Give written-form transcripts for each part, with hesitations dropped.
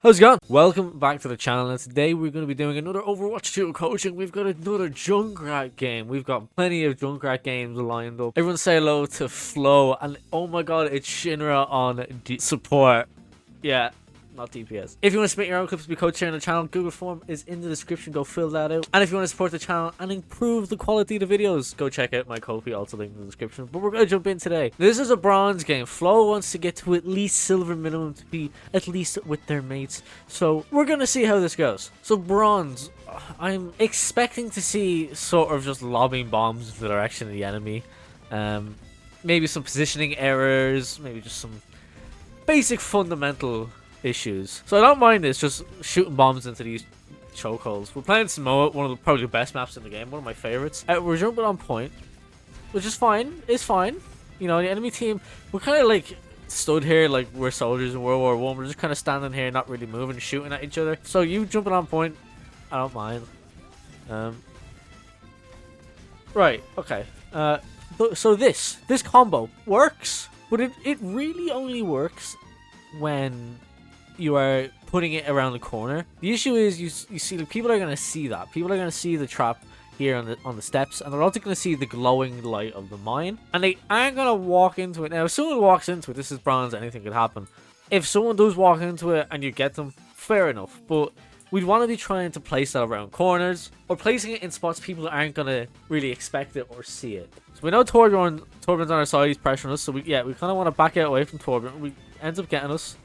How's it going? Welcome back to the channel, and today we're going to be doing another Overwatch 2 coaching. We've got another JUNKRAT game. We've got plenty of JUNKRAT games lined up. Everyone say hello to Flo, and oh my god, it's Shinra on support. Yeah, not DPS. If you want to submit your own clips to be coached here on the channel, Google form is in the description. Go fill that out. And if you want to support the channel and improve the quality of the videos, go check out my Ko-fi, also linked in the description. But we're going to jump in today. This is a bronze game. Flo wants to get to at least silver minimum to be at least with their mates. So we're going to see how this goes. So bronze, I'm expecting to see sort of just lobbing bombs in the direction of the enemy. Maybe some positioning errors, maybe just some basic fundamental issues. So I don't mind this, just shooting bombs into these chokeholds. We're playing Samoa, one of the probably the best maps in the game, one of my favorites. We're jumping on point, which is fine. It's fine. You know, the enemy team, we're kind of like stood here like we're soldiers in World War I. We're just kind of standing here, not really moving, shooting at each other. So you jumping on point, I don't mind. Right, okay. So this combo works, but it really only works when you are putting it around the corner. The issue is you see the people are going to see that. People are going to see the trap here on the steps, and they're also going to see the glowing light of the mine, and they aren't going to walk into it. Now, if someone walks into it, this is bronze, anything could happen. If someone does walk into it and you get them, fair enough, but we'd want to be trying to place that around corners or placing it in spots people aren't going to really expect it or see it. So we know Torbjorn's on our side, he's pressuring us, so we kind of want to back out away from Torbjorn. We ends up getting us.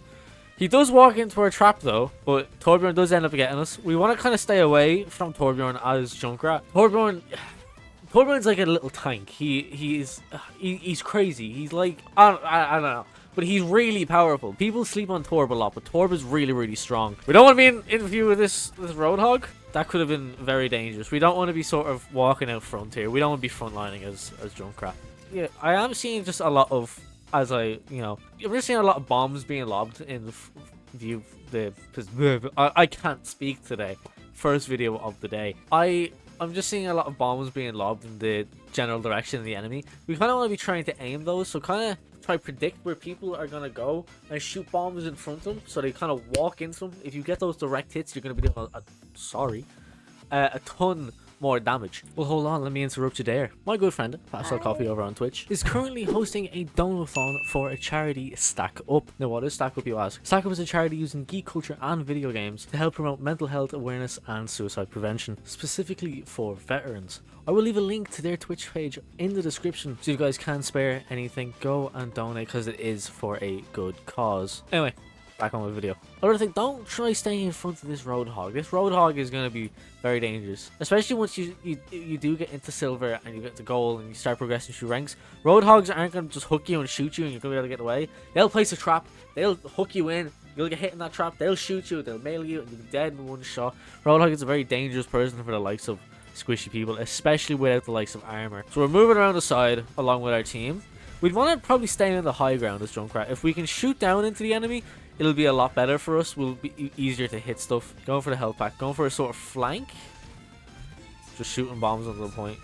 He does walk into our trap though, but Torbjorn does end up getting us. We want to kind of stay away from Torbjorn as JUNKRAT. Torbjorn's like a little tank. He's crazy. He's like, I don't know. But he's really powerful. People sleep on Torb a lot, but Torb is really, really strong. We don't want to be in view with this Roadhog. That could have been very dangerous. We don't want to be sort of walking out front here. We don't want to be frontlining as JUNKRAT. Yeah, I am seeing just a lot of, we're just seeing a lot of bombs being lobbed in the view. I can't speak today. First video of the day. I'm just seeing a lot of bombs being lobbed in the general direction of the enemy. We kind of want to be trying to aim those, so kind of try to predict where people are going to go and shoot bombs in front of them, so they kind of walk into them. If you get those direct hits, you're going to be doing a ton more damage. Well, hold on, let me interrupt you there. My good friend, Playstyle Coffee over on Twitch, is currently hosting a donathon for a charity, Stack Up. Now, what is Stack Up, you ask? Stack Up is a charity using geek culture and video games to help promote mental health awareness and suicide prevention, specifically for veterans. I will leave a link to their Twitch page in the description, so if you guys can spare anything, go and donate, because it is for a good cause. Anyway, back on the video. Other thing, don't try staying in front of this Roadhog. This Roadhog is going to be very dangerous, especially once you do get into silver and you get to gold and you start progressing through ranks. Roadhogs aren't going to just hook you and shoot you and you're going to be able to get away. They'll place a trap, they'll hook you in, you'll get hit in that trap, they'll shoot you, they'll melee you, and you'll be dead in one shot. Roadhog is a very dangerous person for the likes of squishy people, especially without the likes of armor. So we're moving around the side along with our team. We'd want to probably stay on the high ground as JUNKRAT. If we can shoot down into the enemy, it'll be a lot better for us. We'll be easier to hit stuff. Going for the health pack. Going for a sort of flank. Just shooting bombs on the point.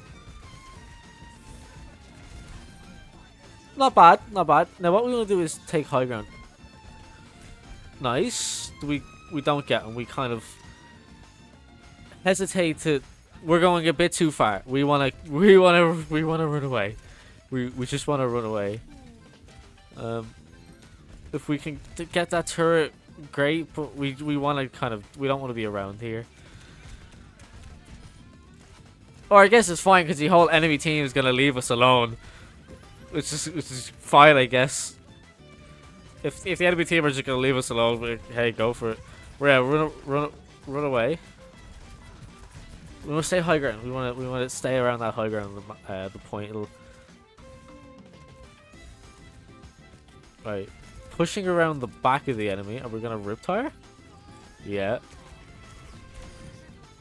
Not bad. Not bad. Now what we want to do is take high ground. Nice. We don't get them. We kind of hesitate to. We're going a bit too far. We want to run away. We just want to run away. If we can get that turret, great, but we want to we don't want to be around here. Or I guess it's fine because the whole enemy team is gonna leave us alone, which is fine, I guess. If the enemy team are just gonna leave us alone, hey, go for it. Run away. We want to stay high ground. We want to stay around that high ground. The point. It'll right. Pushing around the back of the enemy. Are we gonna riptire? Yeah.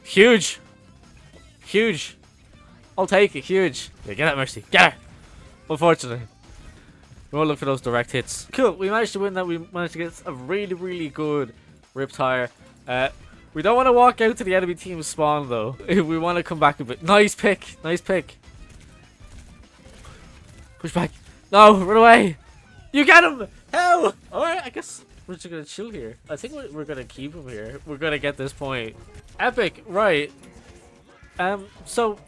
Huge. Huge. I'll take it. Huge. Yeah, get that Mercy. Get her. Unfortunately, we won't look for those direct hits. Cool. We managed to win that. We managed to get a really, really good riptire. We don't want to walk out to the enemy team spawn though. We want to come back a bit. Nice pick. Nice pick. Push back. No, run away. You get him. Hell. All right. I guess we're just gonna chill here. I think we're gonna keep him here. We're gonna get this point. Epic, right? So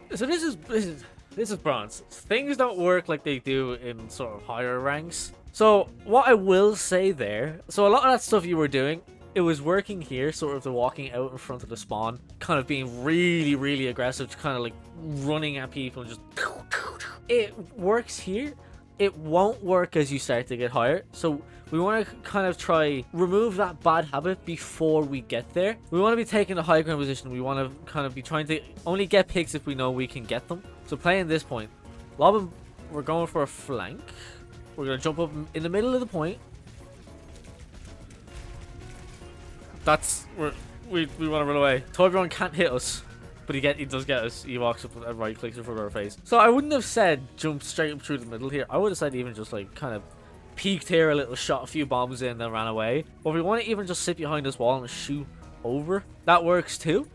this is bronze. Things don't work like they do in sort of higher ranks. So what I will say there, so a lot of that stuff you were doing, it was working here, sort of the walking out in front of the spawn, kind of being really aggressive, kind of like running at people and just... It works here. It won't work as you start to get higher. So we want to kind of try remove that bad habit before we get there. We want to be taking the high ground position. We want to kind of be trying to only get picks if we know we can get them. So playing this point, lob, we're going for a flank. We're going to jump up in the middle of the point. That's we want to run away. Torbjorn can't hit us, but he does get us. He walks up and right clicks in front of our face. So I wouldn't have said jump straight up through the middle here. I would have said even just like kind of peeked here a little, shot a few bombs in, then ran away. But if we want to even just sit behind this wall and shoot over, that works too.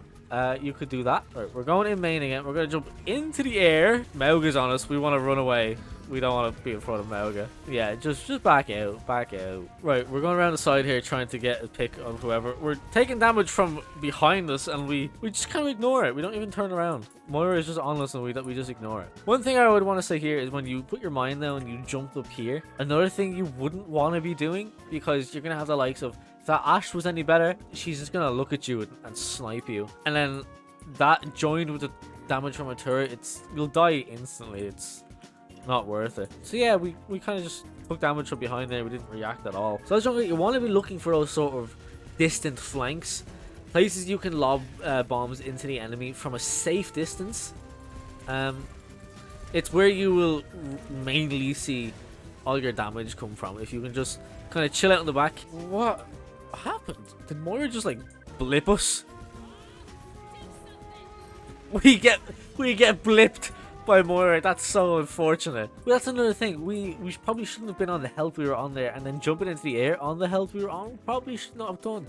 You could do that. Right, we're going in main again. We're going to jump into the air. Mauga's on us. We want to run away. We don't want to be in front of Mauga. Yeah, just back out. Back out. Right, we're going around the side here trying to get a pick on whoever. We're taking damage from behind us and we just kind of ignore it. We don't even turn around. Moira is just on us and we just ignore it. One thing I would want to say here is when you put your mind down and you jumped up here, another thing you wouldn't want to be doing, because you're going to have the likes of, if that Ashe was any better, she's just going to look at you and snipe you. And then that joined with the damage from a turret, you'll die instantly. It's not worth it. So yeah, we kind of just took damage from behind there. We didn't react at all. So as you want to be looking for those sort of distant flanks, places you can lob bombs into the enemy from a safe distance. It's where you will mainly see all your damage come from. If you can just kind of chill out in the back. What happened? Did Moira just like blip us? We get blipped by Moira. That's so unfortunate. Well, that's another thing. We probably shouldn't have been on the health we were on there, and then jumping into the air on the health we were on. Probably should not have done.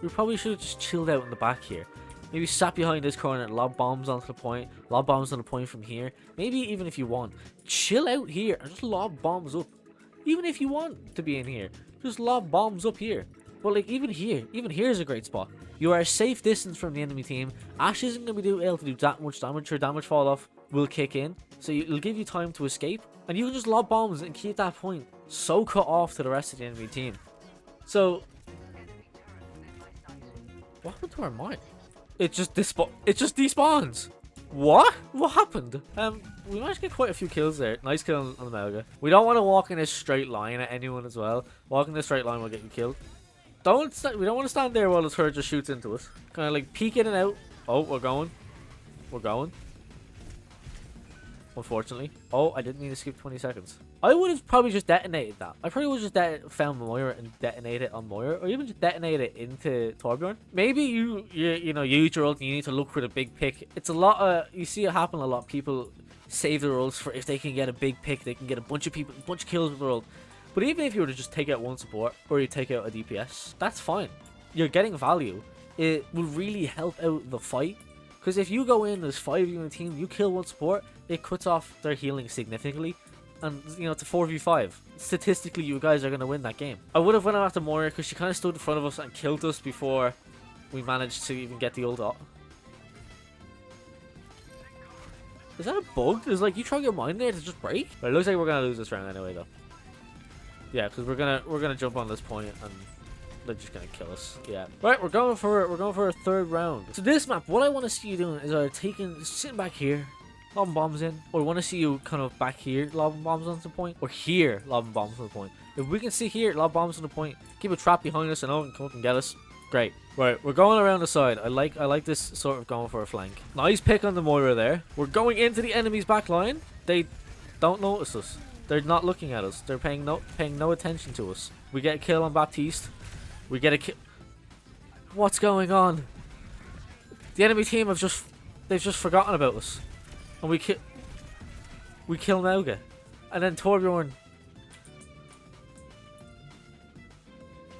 We probably should have just chilled out in the back here. Maybe sat behind this corner and lob bombs onto the point. Lob bombs on the point from here. Maybe even if you want, chill out here and just lob bombs up. Even if you want to be in here, just lob bombs up here. But like even here is a great spot. You are a safe distance from the enemy team. Ashe isn't going to be able to do that much damage. Her damage fall off will kick in, so it'll give you time to escape, and you can just lob bombs and keep that point so cut off to the rest of the enemy team. So what happened to our mine? It just despawns. What happened? We managed to get quite a few kills there. Nice kill on the Mauga. We don't want to walk in a straight line at anyone as well. Walking in a straight line will get you killed. We don't want to stand there while the turret just shoots into us. Kind of like peek in and out. Oh, we're going. Unfortunately. Oh, I didn't mean to skip 20 seconds. I would have probably just detonated that. I probably would have just found Moira and detonated it on Moira, or even just detonate it into Torbjorn. Maybe you use your ult and you need to look for the big pick. It's a lot. You see it happen a lot. People save their ults for if they can get a big pick, they can get a bunch of kills with their ult. But even if you were to just take out one support or you take out a DPS, that's fine. You're getting value. It will really help out the fight. Because if you go in, there's 5 of you in the team, you kill one support, it cuts off their healing significantly. And, it's a 4v5. Statistically, you guys are going to win that game. I would have went after Moira because she kind of stood in front of us and killed us before we managed to even get the ult off. Is that a bug? Is like you try your mine there to just break? But it looks like we're going to lose this round anyway, though. Yeah, because we're gonna jump on this point and they're just gonna kill us. Yeah. Right, we're going for a third round. So this map, what I want to see you doing is either sitting back here, lobbing bombs in, or I want to see you kind of back here, lobbing bombs onto the point, or here, lobbing bombs on the point. If we can see here, lob bombs on the point, keep a trap behind us and no one can come up and get us. Great. Right, we're going around the side. I like this sort of going for a flank. Nice pick on the Moira there. We're going into the enemy's back line. They don't notice us. They're not looking at us. They're paying no attention to us. We get a kill on Baptiste. We get a kill. What's going on? The enemy team they've just forgotten about us, and we kill Mauga, and then Torbjorn.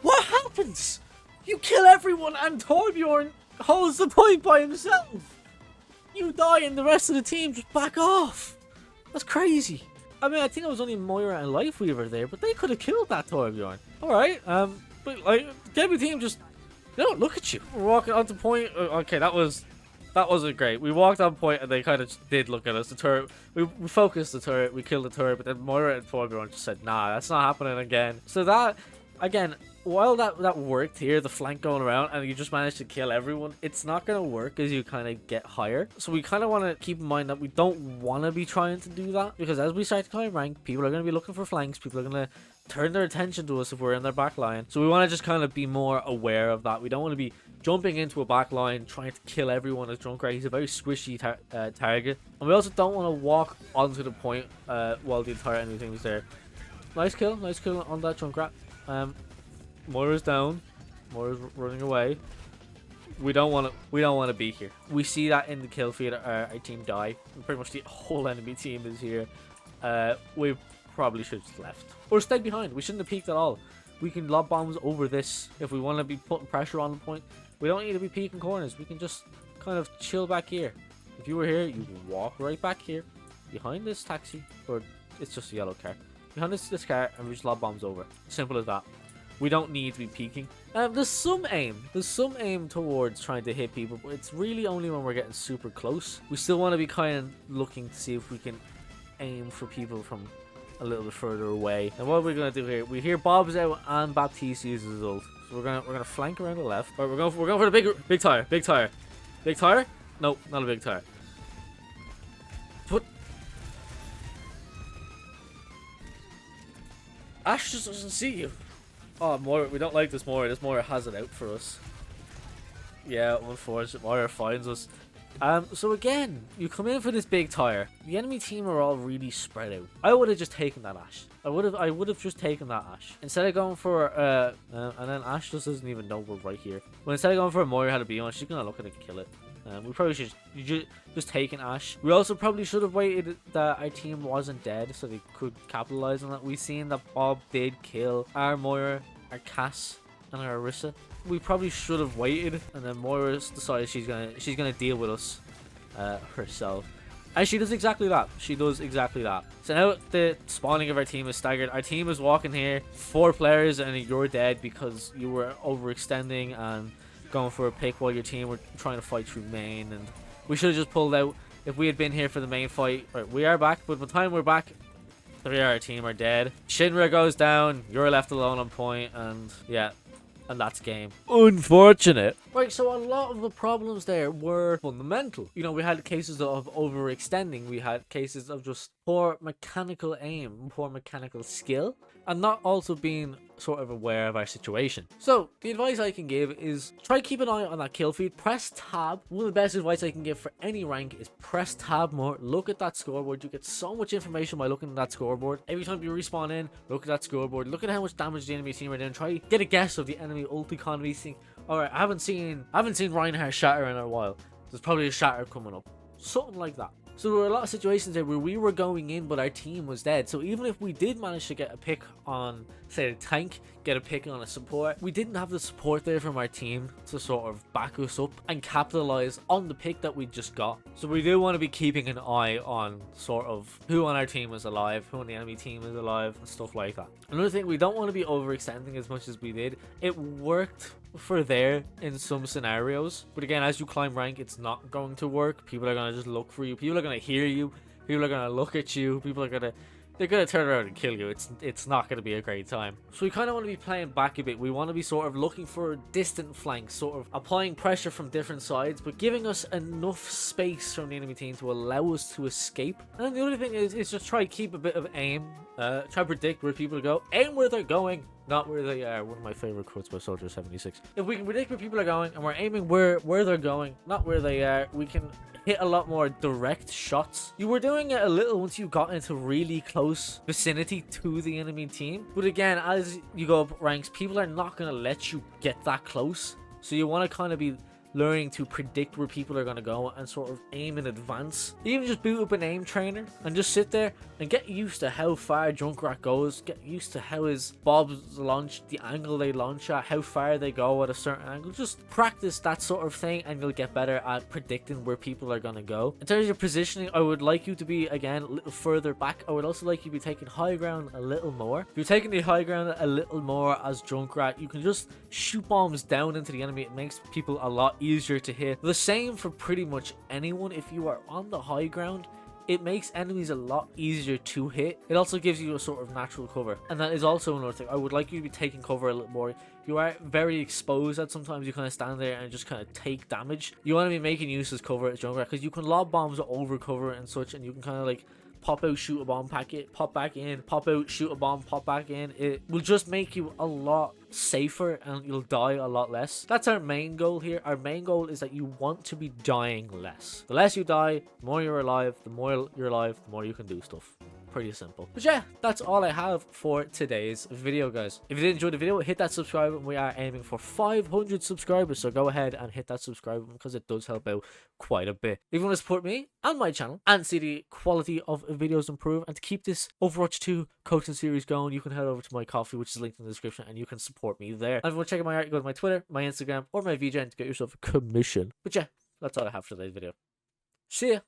What happens? You kill everyone, and Torbjorn holds the point by himself. You die, and the rest of the team just back off. That's crazy. I mean, I think it was only Moira and Lifeweaver there, but they could have killed that Torbjorn. All right. But like the enemy team just they don't look at you. We're walking onto point. Okay, that wasn't great. We walked on point and they kind of did look at us. The turret, we focused the turret, we killed the turret, but then Moira and Torbjorn just said, nah, that's not happening again. So that, again, while that worked here, the flank going around, and you just managed to kill everyone, it's not going to work as you kind of get higher. So we kind of want to keep in mind that we don't want to be trying to do that, because as we start to climb rank, people are going to be looking for flanks, people are going to turn their attention to us if we're in their back line. So we want to just kind of be more aware of that. We don't want to be jumping into a back line trying to kill everyone as JUNKRAT. He's a very squishy target. And we also don't want to walk onto the point while the entire enemy team is there. Nice kill on that JUNKRAT. Moira's down. Moira's running away. We don't want to be here. We see that in the kill feed, our team die. Pretty much the whole enemy team is here. We probably should have just left or stayed behind. We shouldn't have peeked at all. We can lob bombs over this if we want to be putting pressure on the point. We don't need to be peeking corners. We can just kind of chill back here. If you were here, you can walk right back here behind this taxi, or it's just a yellow car, behind this car, and we just lob bombs over. Simple as that. We don't need to be peeking. There's some aim towards trying to hit people, but it's really only when we're getting super close. We still want to be kind of looking to see if we can aim for people from a little bit further away. And what we're gonna do here, we hear Bob's out and Baptiste uses his ult, so we're gonna flank around the left. Right, we're going for the big tire. No, not a big tire. But Ash just doesn't see you. Oh, Moira, we don't like this Moira. This Moira has it out for us. Yeah, unfortunate. Moira finds us. So again, you come in for this big tire. The enemy team are all really spread out. I would have just taken that Ash. I would have just taken that Ash. Instead of going for, and then Ash just doesn't even know we're right here. But instead of going for a Moira had to be on, she's gonna look at it and kill it. We probably should just take an Ash. We also probably should have waited that our team wasn't dead so they could capitalize on that. We've seen that Bob did kill our Moira, our Cass, and our Orisa. We probably should have waited, and then Moira decided she's gonna deal with us herself. And she does exactly that. So now the spawning of our team is staggered. Our team is walking here, 4 players, and you're dead because you were overextending and going for a pick while your team were trying to fight through main. And we should have just pulled out if we had been here for the main fight. Right, we are back, but by the time we're back, 3 of our team are dead. Shinra goes down, you're left alone on point, and yeah. And that's game. Unfortunate. Right, so a lot of the problems there were fundamental. You know, we had cases of overextending. We had cases of just poor mechanical aim, poor mechanical skill, and not also being sort of aware of our situation. So the advice I can give is try keep an eye on that kill feed. Press tab. One of the best advice I can give for any rank is press tab more. Look at that scoreboard. You get so much information by looking at that scoreboard. Every time you respawn in, look at that scoreboard. Look at how much damage the enemy team are doing. Try get a guess of the enemy ult economy. Think, all right, I haven't seen Reinhardt shatter in a while. There's probably a shatter coming up. Something like that. So there were a lot of situations there where we were going in, but our team was dead. So even if we did manage to get a pick on, say, a tank, get a pick on a support, we didn't have the support there from our team to sort of back us up and capitalize on the pick that we just got. So we do want to be keeping an eye on sort of who on our team is alive, who on the enemy team is alive, and stuff like that. Another thing, we don't want to be overextending as much as we did. It worked for there in some scenarios, but again, as you climb rank, it's not going to work. People are going to just look for you, people are going to hear you, people are going to look at you, they're going to turn around and kill you. It's not going to be a great time. So we kind of want to be playing back a bit. We want to be sort of looking for distant flanks, sort of applying pressure from different sides, but giving us enough space from the enemy team to allow us to escape. And then the other thing is just try to keep a bit of aim. Try to predict where people go. Aim where they're going, not where they are. One of my favorite quotes by Soldier 76. If we can predict where people are going and we're aiming where they're going, not where they are, we can hit a lot more direct shots. You were doing it a little once you got into really close vicinity to the enemy team, but again, as you go up ranks, people are not going to let you get that close, so you want to kind of be learning to predict where people are going to go and sort of aim in advance. Even just boot up an aim trainer and just sit there and get used to how far Junkrat goes, get used to how his bobs launch, the angle they launch at, how far they go at a certain angle. Just practice that sort of thing and you'll get better at predicting where people are going to go. In terms of your positioning, I would like you to be, again, a little further back. I would also like you to be taking high ground a little more. If you're taking the high ground a little more as Junkrat, you can just shoot bombs down into the enemy. It makes people a lot easier to hit. The same for pretty much anyone. If you are on the high ground, it makes enemies a lot easier to hit. It also gives you a sort of natural cover, and that is also another thing. I would like you to be taking cover a little more. You are very exposed that sometimes you kind of stand there and just kind of take damage. You want to be making use of cover as Junkrat, because you can lob bombs over cover and such, and you can kind of like pop out, shoot a bomb, pack it, pop back in, pop out, shoot a bomb, pop back in. It will just make you a lot safer and you'll die a lot less. That's our main goal here. Our main goal is that you want to be dying less. The less you die, the more you're alive. The more you're alive, the more you can do stuff. Pretty simple. But yeah, that's all I have for today's video, guys. If you did enjoy the video, hit that subscribe button. We are aiming for 500 subscribers, so go ahead and hit that subscribe button because it does help out quite a bit. If you want to support me and my channel and see the quality of videos improve and to keep this Overwatch 2 coaching series going, you can head over to my coffee, which is linked in the description, and you can support me there. And if you want to check out my art, you go to my Twitter, my Instagram, or my VGen to get yourself a commission. But yeah, that's all I have for today's video. See ya!